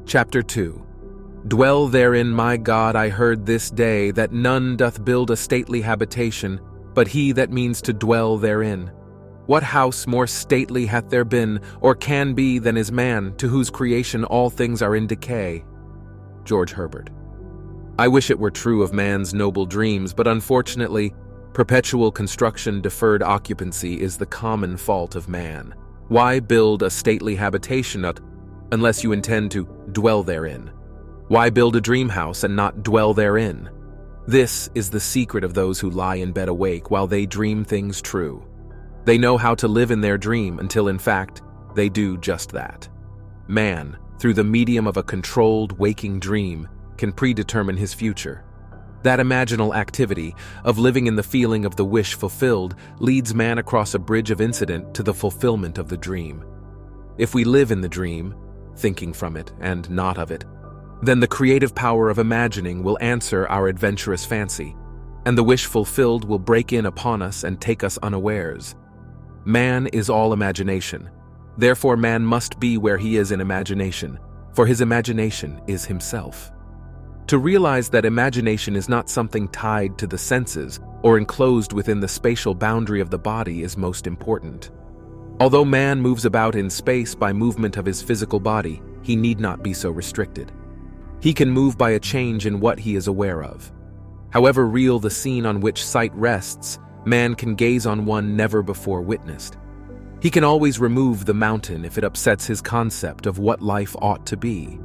Chapter 2. Dwell therein, my God, I heard this day, that none doth build a stately habitation, but he that means to dwell therein. What house more stately hath there been, or can be, than is man, to whose creation all things are in decay? George Herbert. I wish it were true of man's noble dreams, but unfortunately, perpetual construction deferred occupancy is the common fault of man. Why build a stately habitation unless you intend to dwell therein? Why build a dream house and not dwell therein? This is the secret of those who lie in bed awake while they dream things true. They know how to live in their dream until, in fact, they do just that. Man, through the medium of a controlled waking dream, can predetermine his future. That imaginal activity of living in the feeling of the wish fulfilled leads man across a bridge of incident to the fulfillment of the dream. If we live in the dream, thinking from it and not of it, then the creative power of imagining will answer our adventurous fancy, and the wish fulfilled will break in upon us and take us unawares. Man is all imagination. Therefore, man must be where he is in imagination, for his imagination is himself. To realize that imagination is not something tied to the senses or enclosed within the spatial boundary of the body is most important. Although man moves about in space by movement of his physical body, he need not be so restricted. He can move by a change in what he is aware of. However real the scene on which sight rests, man can gaze on one never before witnessed. He can always remove the mountain if it upsets his concept of what life ought to be.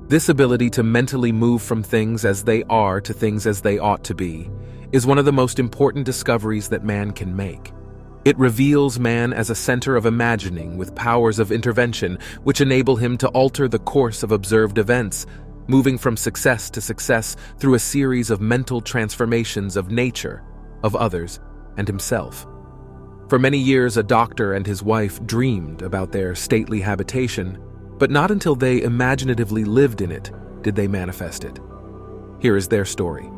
This ability to mentally move from things as they are to things as they ought to be is one of the most important discoveries that man can make. It reveals man as a center of imagining with powers of intervention which enable him to alter the course of observed events, moving from success to success through a series of mental transformations of nature, of others, and himself. For many years, a doctor and his wife dreamed about their stately habitation, but not until they imaginatively lived in it did they manifest it. Here is their story.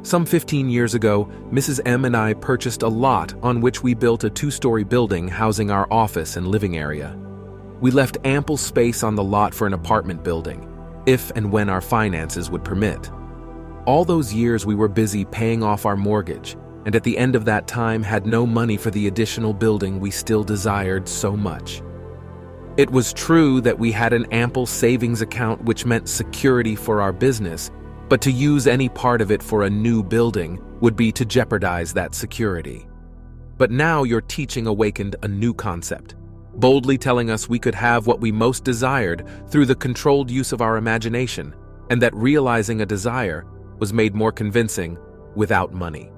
Some 15 years ago, Mrs. M and I purchased a lot on which we built a 2-story building housing our office and living area. We left ample space on the lot for an apartment building, if and when our finances would permit. All those years we were busy paying off our mortgage, and at the end of that time had no money for the additional building we still desired so much. It was true that we had an ample savings account which meant security for our business, but to use any part of it for a new building would be to jeopardize that security. But now your teaching awakened a new concept, boldly telling us we could have what we most desired through the controlled use of our imagination, and that realizing a desire was made more convincing without money.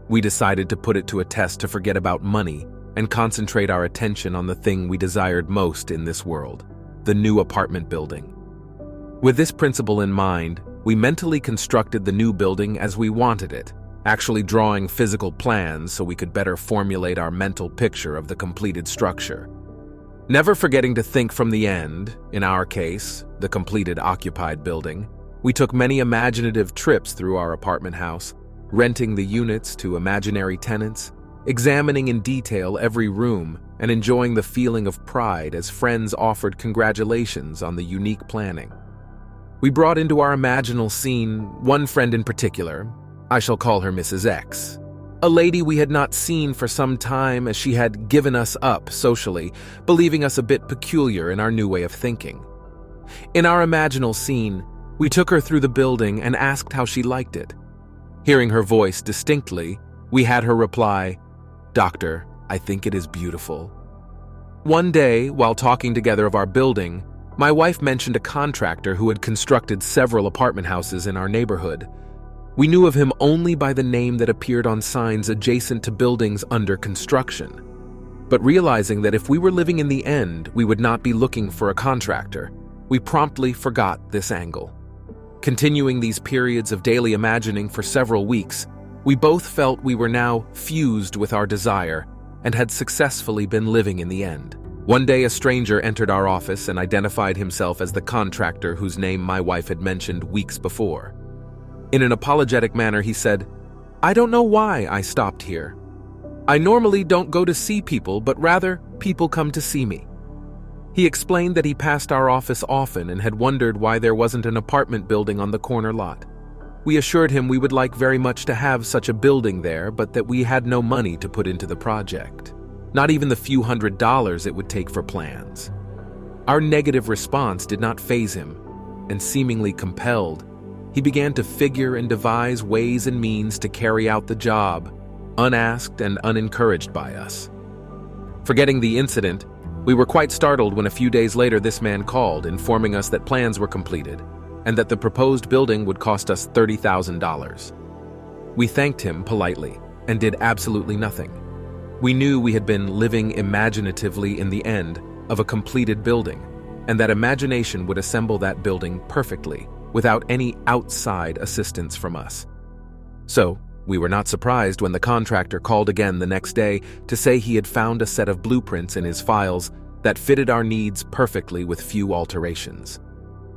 We decided to put it to a test to forget about money and concentrate our attention on the thing we desired most in this world, the new apartment building. With this principle in mind, we mentally constructed the new building as we wanted it, actually drawing physical plans so we could better formulate our mental picture of the completed structure. Never forgetting to think from the end, in our case, the completed occupied building, we took many imaginative trips through our apartment house, renting the units to imaginary tenants, examining in detail every room, and enjoying the feeling of pride as friends offered congratulations on the unique planning. We brought into our imaginal scene one friend in particular. I shall call her Mrs. X. A lady we had not seen for some time as she had given us up socially, believing us a bit peculiar in our new way of thinking. In our imaginal scene, we took her through the building and asked how she liked it. Hearing her voice distinctly, we had her reply, "Doctor, I think it is beautiful." One day, while talking together of our building, my wife mentioned a contractor who had constructed several apartment houses in our neighborhood. We knew of him only by the name that appeared on signs adjacent to buildings under construction. But realizing that if we were living in the end, we would not be looking for a contractor, we promptly forgot this angle. Continuing these periods of daily imagining for several weeks, we both felt we were now fused with our desire and had successfully been living in the end. One day a stranger entered our office and identified himself as the contractor whose name my wife had mentioned weeks before. In an apologetic manner, he said, "I don't know why I stopped here. I normally don't go to see people, but rather people come to see me." He explained that he passed our office often and had wondered why there wasn't an apartment building on the corner lot. We assured him we would like very much to have such a building there, but that we had no money to put into the project. Not even the few $100s it would take for plans. Our negative response did not faze him, and seemingly compelled, he began to figure and devise ways and means to carry out the job, unasked and unencouraged by us. Forgetting the incident, we were quite startled when a few days later this man called, informing us that plans were completed and that the proposed building would cost us $30,000. We thanked him politely and did absolutely nothing. We knew we had been living imaginatively in the end of a completed building, and that imagination would assemble that building perfectly without any outside assistance from us. So, we were not surprised when the contractor called again the next day to say he had found a set of blueprints in his files that fitted our needs perfectly with few alterations.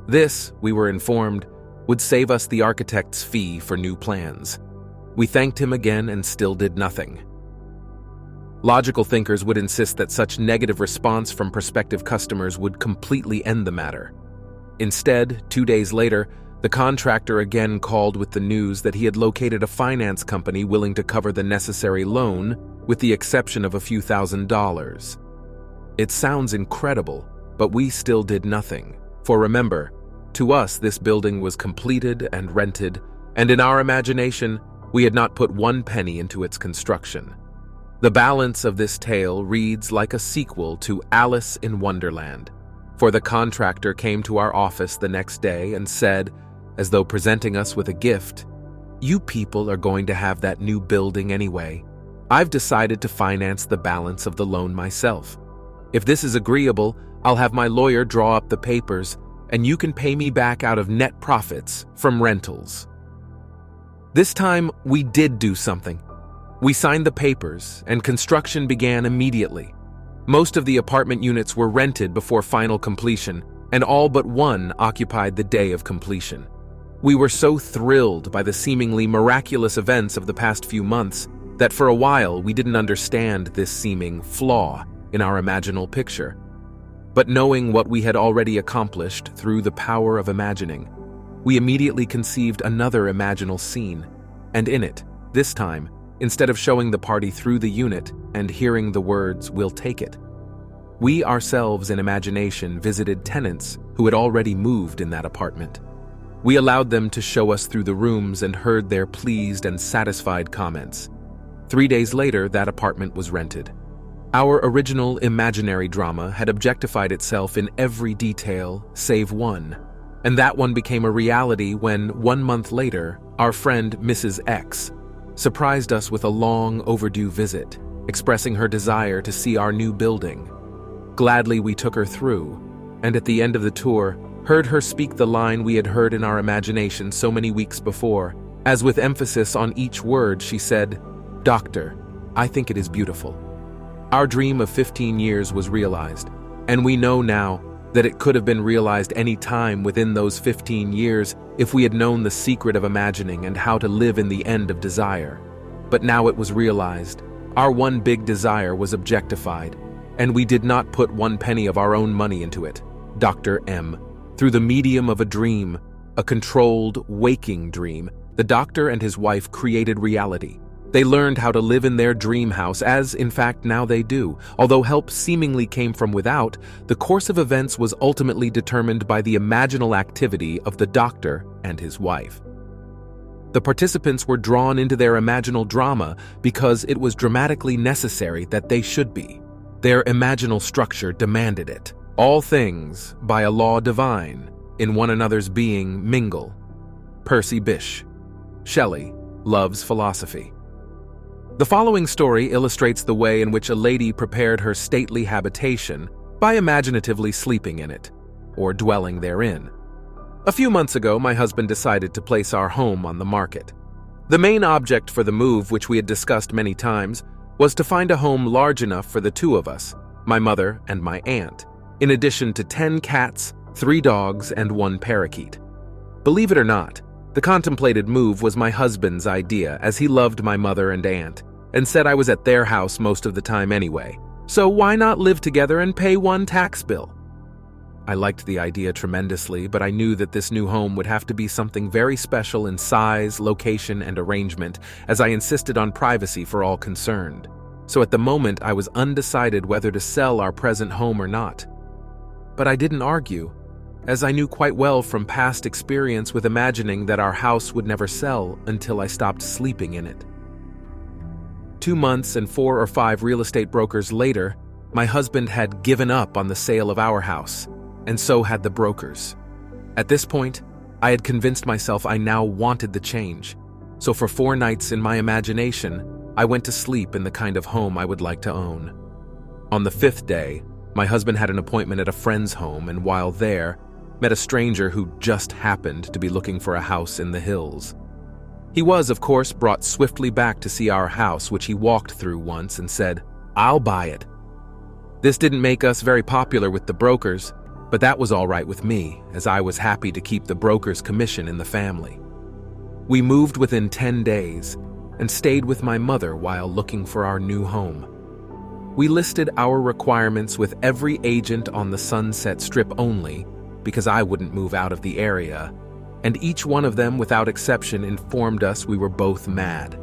This, we were informed, would save us the architect's fee for new plans. We thanked him again and still did nothing. Logical thinkers would insist that such negative response from prospective customers would completely end the matter. Instead, 2 days later, the contractor again called with the news that he had located a finance company willing to cover the necessary loan, with the exception of a few $1,000s. It sounds incredible, but we still did nothing. For remember, to us this building was completed and rented, and in our imagination, we had not put one penny into its construction. The balance of this tale reads like a sequel to Alice in Wonderland, for the contractor came to our office the next day and said, as though presenting us with a gift, "You people are going to have that new building anyway. I've decided to finance the balance of the loan myself. If this is agreeable, I'll have my lawyer draw up the papers, and you can pay me back out of net profits from rentals." This time, we did do something. We signed the papers, and construction began immediately. Most of the apartment units were rented before final completion, and all but one occupied the day of completion. We were so thrilled by the seemingly miraculous events of the past few months that for a while we didn't understand this seeming flaw in our imaginal picture. But knowing what we had already accomplished through the power of imagining, we immediately conceived another imaginal scene, and in it, this time, instead of showing the party through the unit and hearing the words, "We'll take it," we ourselves in imagination visited tenants who had already moved in that apartment. We allowed them to show us through the rooms and heard their pleased and satisfied comments. 3 days later, that apartment was rented. Our original imaginary drama had objectified itself in every detail save one, and that one became a reality when, 1 month later, our friend Mrs. X surprised us with a long overdue visit, expressing her desire to see our new building. Gladly we took her through, and at the end of the tour, heard her speak the line we had heard in our imagination so many weeks before, as with emphasis on each word she said, "Doctor, I think it is beautiful." Our dream of 15 years was realized, and we know now that it could have been realized any time within those 15 years if we had known the secret of imagining and how to live in the end of desire. But now it was realized. Our one big desire was objectified, and we did not put one penny of our own money into it. Dr. M. Through the medium of a dream, a controlled, waking dream, the doctor and his wife created reality. They learned how to live in their dream house, as, in fact, now they do. Although help seemingly came from without, the course of events was ultimately determined by the imaginal activity of the doctor and his wife. The participants were drawn into their imaginal drama because it was dramatically necessary that they should be. Their imaginal structure demanded it. All things, by a law divine, in one another's being mingle. Percy Bysshe. Shelley, Love's Philosophy. The following story illustrates the way in which a lady prepared her stately habitation by imaginatively sleeping in it, or dwelling therein. A few months ago, my husband decided to place our home on the market. The main object for the move, which we had discussed many times, was to find a home large enough for the two of us, my mother and my aunt, in addition to 10 cats, 3 dogs, and 1 parakeet. Believe it or not, the contemplated move was my husband's idea, as he loved my mother and aunt, and said I was at their house most of the time anyway. So why not live together and pay one tax bill? I liked the idea tremendously, but I knew that this new home would have to be something very special in size, location, and arrangement, as I insisted on privacy for all concerned. So at the moment, I was undecided whether to sell our present home or not. But I didn't argue, as I knew quite well from past experience with imagining that our house would never sell until I stopped sleeping in it. 2 months and 4 or 5 real estate brokers later, my husband had given up on the sale of our house, and so had the brokers. At this point, I had convinced myself I now wanted the change, so for 4 nights in my imagination, I went to sleep in the kind of home I would like to own. On the 5th day, my husband had an appointment at a friend's home, and while there, met a stranger who just happened to be looking for a house in the hills. He was, of course, brought swiftly back to see our house, which he walked through once and said, "I'll buy it." This didn't make us very popular with the brokers, but that was all right with me, as I was happy to keep the broker's commission in the family. We moved within 10 days and stayed with my mother while looking for our new home. We listed our requirements with every agent on the Sunset Strip only, because I wouldn't move out of the area, and each one of them, without exception, informed us we were both mad.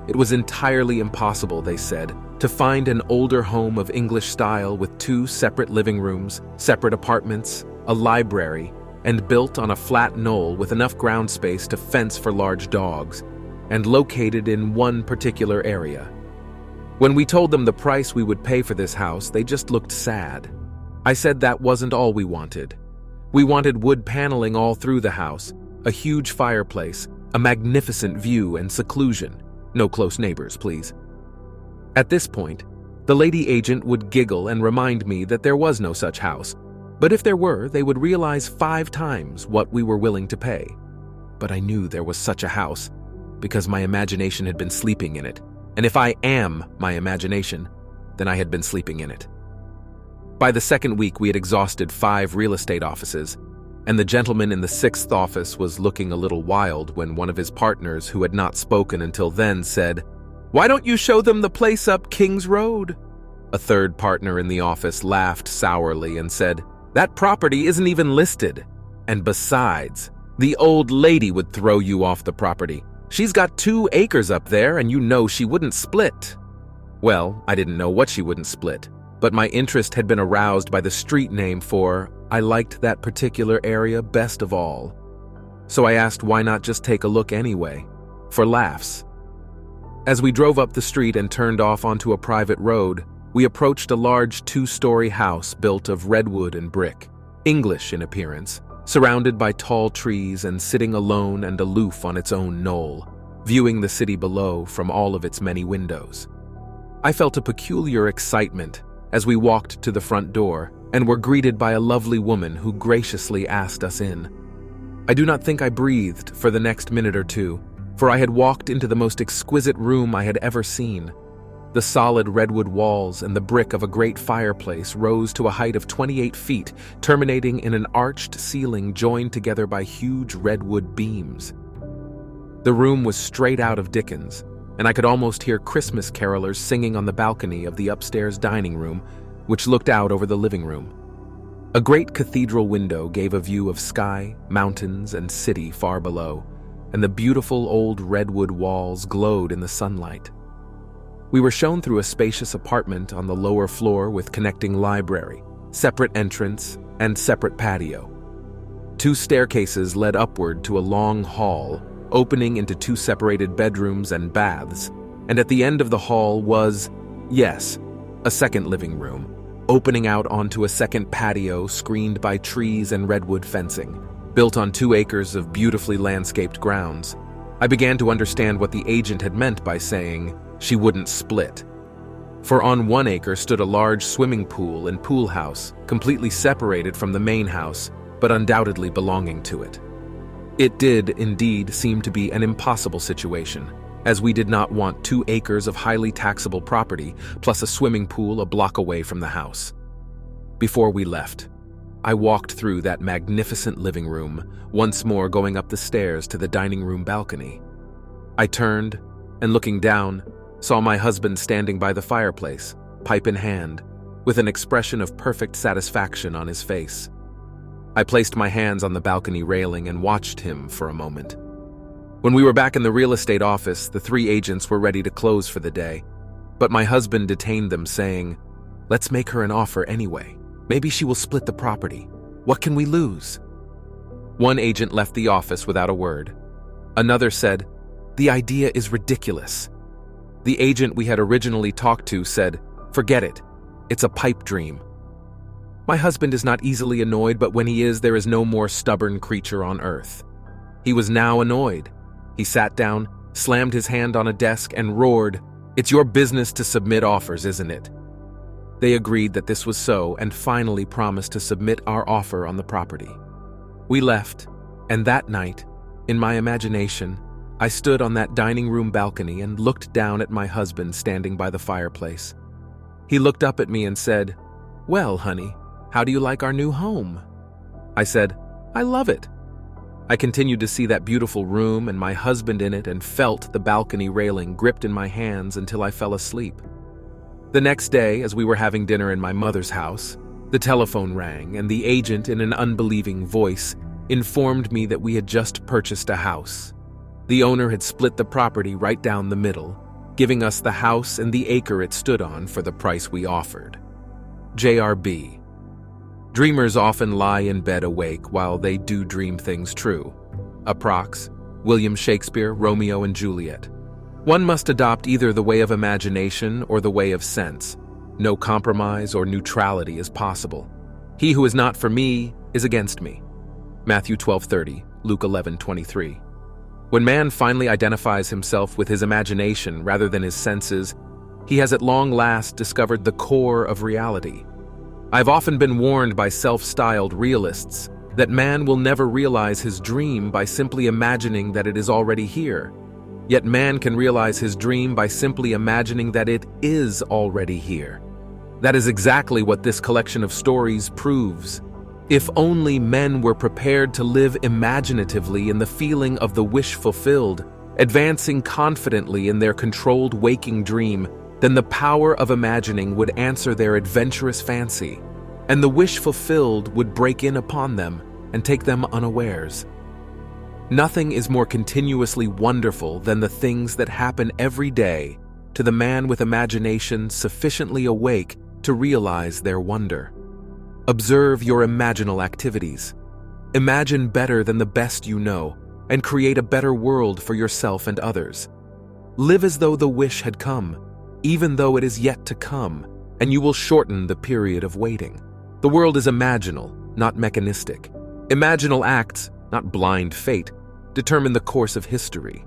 It was entirely impossible, they said, to find an older home of English style with 2 separate living rooms, separate apartments, a library, and built on a flat knoll with enough ground space to fence for large dogs, and located in one particular area. When we told them the price we would pay for this house, they just looked sad. I said that wasn't all we wanted. We wanted wood paneling all through the house, a huge fireplace, a magnificent view and seclusion. No close neighbors, please. At this point, the lady agent would giggle and remind me that there was no such house, but if there were, they would realize 5 times what we were willing to pay. But I knew there was such a house, because my imagination had been sleeping in it, and if I am my imagination, then I had been sleeping in it. By the 2nd week, we had exhausted 5 real estate offices, and the gentleman in the 6th office was looking a little wild when one of his partners, who had not spoken until then, said, "Why don't you show them the place up King's Road?" A 3rd partner in the office laughed sourly and said, "That property isn't even listed. And besides, the old lady would throw you off the property. She's got 2 acres up there, and you know she wouldn't split." Well, I didn't know what she wouldn't split, but my interest had been aroused by the street name for I liked that particular area best of all. So I asked why not just take a look anyway, for laughs. As we drove up the street and turned off onto a private road, we approached a large 2-story house built of redwood and brick, English in appearance, surrounded by tall trees and sitting alone and aloof on its own knoll, viewing the city below from all of its many windows. I felt a peculiar excitement as we walked to the front door and were greeted by a lovely woman who graciously asked us in. I do not think I breathed for the next minute or two, for I had walked into the most exquisite room I had ever seen. The solid redwood walls and the brick of a great fireplace rose to a height of 28 feet, terminating in an arched ceiling joined together by huge redwood beams. The room was straight out of Dickens, and I could almost hear Christmas carolers singing on the balcony of the upstairs dining room, which looked out over the living room. A great cathedral window gave a view of sky, mountains, and city far below, and the beautiful old redwood walls glowed in the sunlight. We were shown through a spacious apartment on the lower floor with connecting library, separate entrance, and separate patio. 2 staircases led upward to a long hall, opening into 2 separated bedrooms and baths, and at the end of the hall was, yes, a second living room, opening out onto a second patio screened by trees and redwood fencing, built on 2 acres of beautifully landscaped grounds. I began to understand what the agent had meant by saying she wouldn't split. For on 1 acre stood a large swimming pool and pool house, completely separated from the main house, but undoubtedly belonging to it. It did, indeed, seem to be an impossible situation, as we did not want 2 acres of highly taxable property, plus a swimming pool a block away from the house. Before we left, I walked through that magnificent living room, once more going up the stairs to the dining room balcony. I turned, and looking down, saw my husband standing by the fireplace, pipe in hand, with an expression of perfect satisfaction on his face. I placed my hands on the balcony railing and watched him for a moment. When we were back in the real estate office, the 3 agents were ready to close for the day, but my husband detained them, saying, "Let's make her an offer anyway. Maybe she will split the property. What can we lose?" One agent left the office without a word. Another said, "The idea is ridiculous." The agent we had originally talked to said, "Forget it. It's a pipe dream." My husband is not easily annoyed, but when he is, there is no more stubborn creature on earth. He was now annoyed. He sat down, slammed his hand on a desk, and roared, "It's your business to submit offers, isn't it?" They agreed that this was so and finally promised to submit our offer on the property. We left, and that night, in my imagination, I stood on that dining room balcony and looked down at my husband standing by the fireplace. He looked up at me and said, "Well, honey, how do you like our new home?" I said, "I love it." I continued to see that beautiful room and my husband in it and felt the balcony railing gripped in my hands until I fell asleep. The next day, as we were having dinner in my mother's house, the telephone rang and the agent, in an unbelieving voice, informed me that we had just purchased a house. The owner had split the property right down the middle, giving us the house and the acre it stood on for the price we offered. JRB. Dreamers often lie in bed awake while they do dream things true. Approx. William Shakespeare, Romeo and Juliet. One must adopt either the way of imagination or the way of sense. No compromise or neutrality is possible. He who is not for me is against me. Matthew 12:30, Luke 11:23. When man finally identifies himself with his imagination rather than his senses, he has at long last discovered the core of reality. I've often been warned by self-styled realists that man will never realize his dream by simply imagining that it is already here. Yet man can realize his dream by simply imagining that it is already here. That is exactly what this collection of stories proves. If only men were prepared to live imaginatively in the feeling of the wish fulfilled, advancing confidently in their controlled waking dream, then the power of imagining would answer their adventurous fancy, and the wish fulfilled would break in upon them and take them unawares. Nothing is more continuously wonderful than the things that happen every day to the man with imagination sufficiently awake to realize their wonder. Observe your imaginal activities. Imagine better than the best you know, and create a better world for yourself and others. Live as though the wish had come, even though it is yet to come, and you will shorten the period of waiting. The world is imaginal, not mechanistic. Imaginal acts, not blind fate, determine the course of history.